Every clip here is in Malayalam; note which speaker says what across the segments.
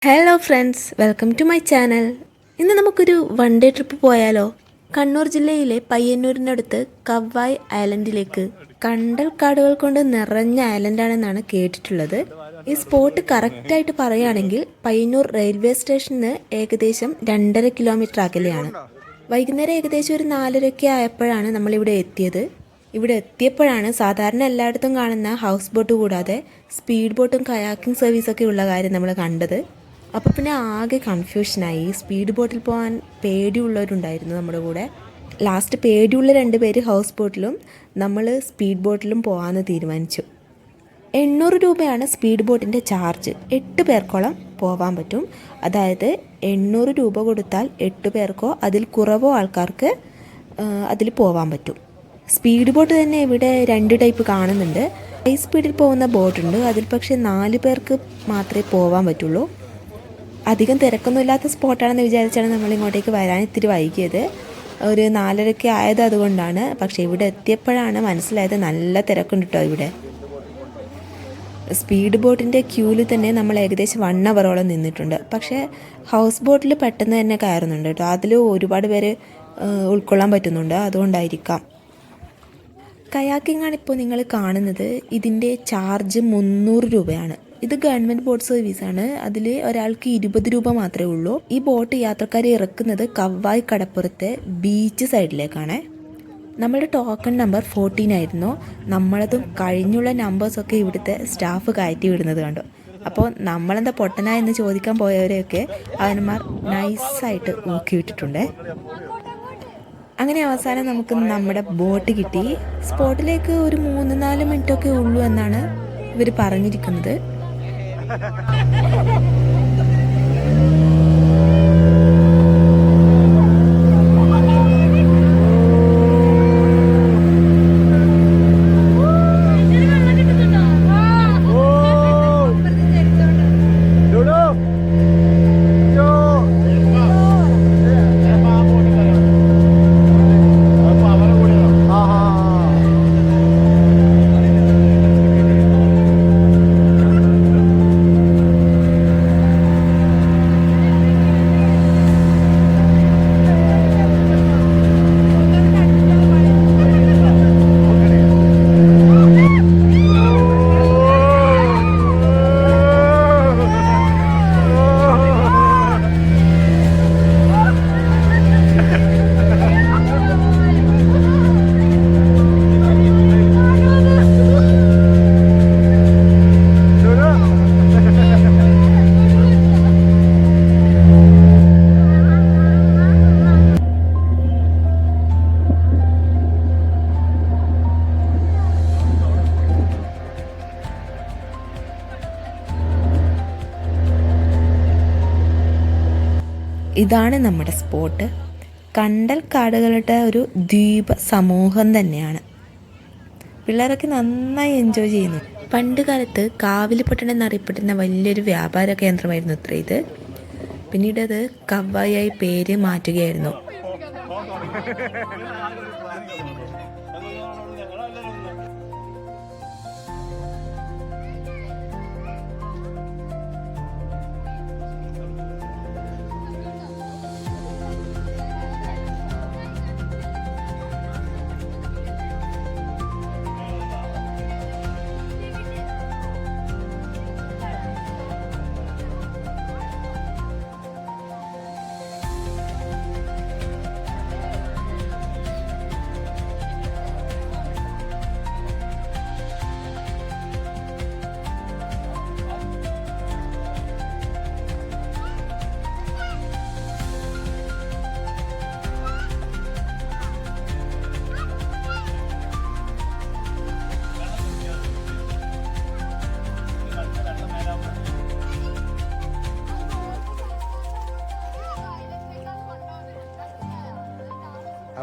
Speaker 1: Hello friends, welcome to my channel. ഇന്ന് നമുക്കൊരു വൺ ഡേ ട്രിപ്പ് പോയാലോ? കണ്ണൂർ ജില്ലയിലെ പയ്യന്നൂരിനടുത്ത് കവ്വായ് ഐലൻഡിലേക്ക്. കണ്ടൽ കാടുകൾ കൊണ്ട് നിറഞ്ഞ ഐലൻഡാണെന്നാണ് കേട്ടിട്ടുള്ളത്. ഈ സ്പോട്ട് കറക്റ്റായിട്ട് പറയുകയാണെങ്കിൽ പയ്യന്നൂർ റെയിൽവേ സ്റ്റേഷന് ഏകദേശം 2.5 കിലോമീറ്റർ അകലെയാണ്. വൈകുന്നേരം ഏകദേശം ഒരു 4:30 ആയപ്പോഴാണ് നമ്മളിവിടെ എത്തിയത്. ഇവിടെ എത്തിയപ്പോഴാണ് സാധാരണ എല്ലായിടത്തും കാണുന്ന ഹൗസ് ബോട്ട് കൂടാതെ സ്പീഡ് ബോട്ടും കയാക്കിംഗ് സർവീസൊക്കെ ഉള്ള കാര്യം നമ്മൾ കണ്ടത്. അപ്പോൾ പിന്നെ ആകെ കൺഫ്യൂഷനായി. സ്പീഡ് ബോട്ടിൽ പോകാൻ പേടിയുള്ളവരുണ്ടായിരുന്നു നമ്മുടെ കൂടെ. ലാസ്റ്റ് പേടിയുള്ള 2 പേര് ഹൗസ് ബോട്ടിലും നമ്മൾ സ്പീഡ് ബോട്ടിലും പോകാമെന്ന് തീരുമാനിച്ചു. 800 രൂപയാണ് സ്പീഡ് ബോട്ടിൻ്റെ ചാർജ്. 8 പേർക്കോളം പോകാൻ പറ്റും. അതായത് 800 രൂപ കൊടുത്താൽ 8 പേർക്കോ അതിൽ കുറവോ ആൾക്കാർക്ക് അതിൽ പോകാൻ പറ്റും. സ്പീഡ് ബോട്ട് തന്നെ ഇവിടെ 2 ടൈപ്പ് കാണുന്നുണ്ട്. ഹൈ സ്പീഡിൽ പോകുന്ന ബോട്ടുണ്ട്, അതിൽ പക്ഷേ 4 പേർക്ക് മാത്രമേ പോകാൻ പറ്റുള്ളൂ. അധികം തിരക്കൊന്നുമില്ലാത്ത സ്പോട്ടാണെന്ന് വിചാരിച്ചാണ് നമ്മൾ ഇങ്ങോട്ടേക്ക് വരാൻ ഇത്തിരി വൈകിയത്. ഒരു 4:30 ആയത് അതുകൊണ്ടാണ്. പക്ഷേ ഇവിടെ എത്തിയപ്പോഴാണ് മനസ്സിലായത് നല്ല തിരക്കുണ്ട് കേട്ടോ ഇവിടെ. സ്പീഡ് ബോട്ടിൻ്റെ ക്യൂവിൽ തന്നെ നമ്മൾ ഏകദേശം 1 അവറോളം നിന്നിട്ടുണ്ട്. പക്ഷേ ഹൗസ് ബോട്ടിൽ പെട്ടെന്ന് തന്നെ കയറുന്നുണ്ട് കേട്ടോ. അതിൽ ഒരുപാട് പേര് ഉൾക്കൊള്ളാൻ പറ്റുന്നുണ്ട്, അതുകൊണ്ടായിരിക്കാം. കയാക്കിംഗ് ആണിപ്പോൾ നിങ്ങൾ കാണുന്നത്. ഇതിൻ്റെ ചാർജ് 300 രൂപയാണ്. ഇത് ഗവൺമെൻറ് ബോട്ട് സർവീസാണ്. അതിൽ ഒരാൾക്ക് 20 രൂപ മാത്രമേ ഉള്ളൂ. ഈ ബോട്ട് യാത്രക്കാരെ ഇറക്കുന്നത് കവ്വായ് കടപ്പുറത്തെ ബീച്ച് സൈഡിലേക്കാണ്. നമ്മുടെ ടോക്കൺ നമ്പർ 14 ആയിരുന്നു. നമ്മളതും കഴിഞ്ഞുള്ള നമ്പേഴ്സൊക്കെ ഇവിടുത്തെ സ്റ്റാഫ് കയറ്റി വിടുന്നത് കണ്ടു. അപ്പോൾ നമ്മളെന്താ പൊട്ടനാ എന്ന് ചോദിക്കാൻ പോയവരെയൊക്കെ അവന്മാർ നൈസായിട്ട് ഊക്കി വിട്ടിട്ടുണ്ട്. അങ്ങനെ അവസാനം നമുക്ക് നമ്മുടെ ബോട്ട് കിട്ടി. സ്പോട്ടിലേക്ക് ഒരു 3-4 മിനിറ്റൊക്കെ ഉള്ളൂ എന്നാണ് ഇവർ പറഞ്ഞിരിക്കുന്നത്. ഇതാണ് നമ്മുടെ സ്പോട്ട്. കണ്ടൽ കാടുകളുടെ ഒരു ദ്വീപ സമൂഹം തന്നെയാണ്. പിള്ളേരൊക്കെ നന്നായി എൻജോയ് ചെയ്യുന്നു. പണ്ട് കാലത്ത് കാവിലിപ്പട്ടണം എന്നറിയപ്പെടുന്ന വലിയൊരു വ്യാപാര കേന്ദ്രമായിരുന്നു അത്ര ഇത്. പിന്നീട് അത് കവ്വായായി പേര് മാറ്റുകയായിരുന്നു.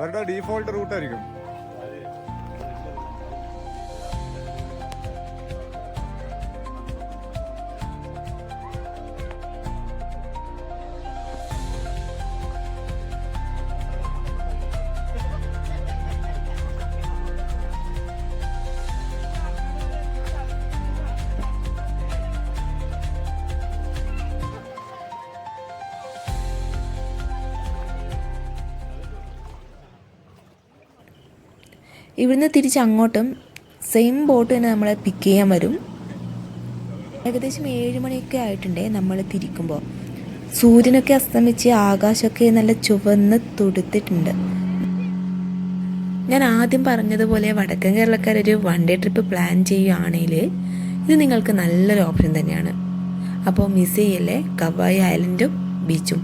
Speaker 2: അവരുടെ ഡീഫോൾട്ട് റൂട്ടായിരിക്കും.
Speaker 1: ഇവിടുന്ന് തിരിച്ച് അങ്ങോട്ടും സെയിം ബോട്ട് തന്നെ നമ്മളെ പിക്ക് ചെയ്യാൻ വരും. ഏകദേശം 7 മണിയൊക്കെ ആയിട്ടുണ്ടേ നമ്മൾ തിരിക്കുമ്പോൾ. സൂര്യനൊക്കെ അസ്തമിച്ച് ആകാശമൊക്കെ നല്ല ചുവന്ന് തുടുത്തിട്ടുണ്ട്. ഞാൻ ആദ്യം പറഞ്ഞതുപോലെ വടക്കൻ കേരളക്കാരൊരു വൺ ഡേ ട്രിപ്പ് പ്ലാൻ ചെയ്യുകയാണെങ്കിൽ ഇത് നിങ്ങൾക്ക് നല്ലൊരു ഓപ്ഷൻ തന്നെയാണ്. അപ്പോൾ മിസ് ചെയ്യല്ലേ കവ്വായി ഐലൻഡും ബീച്ചും.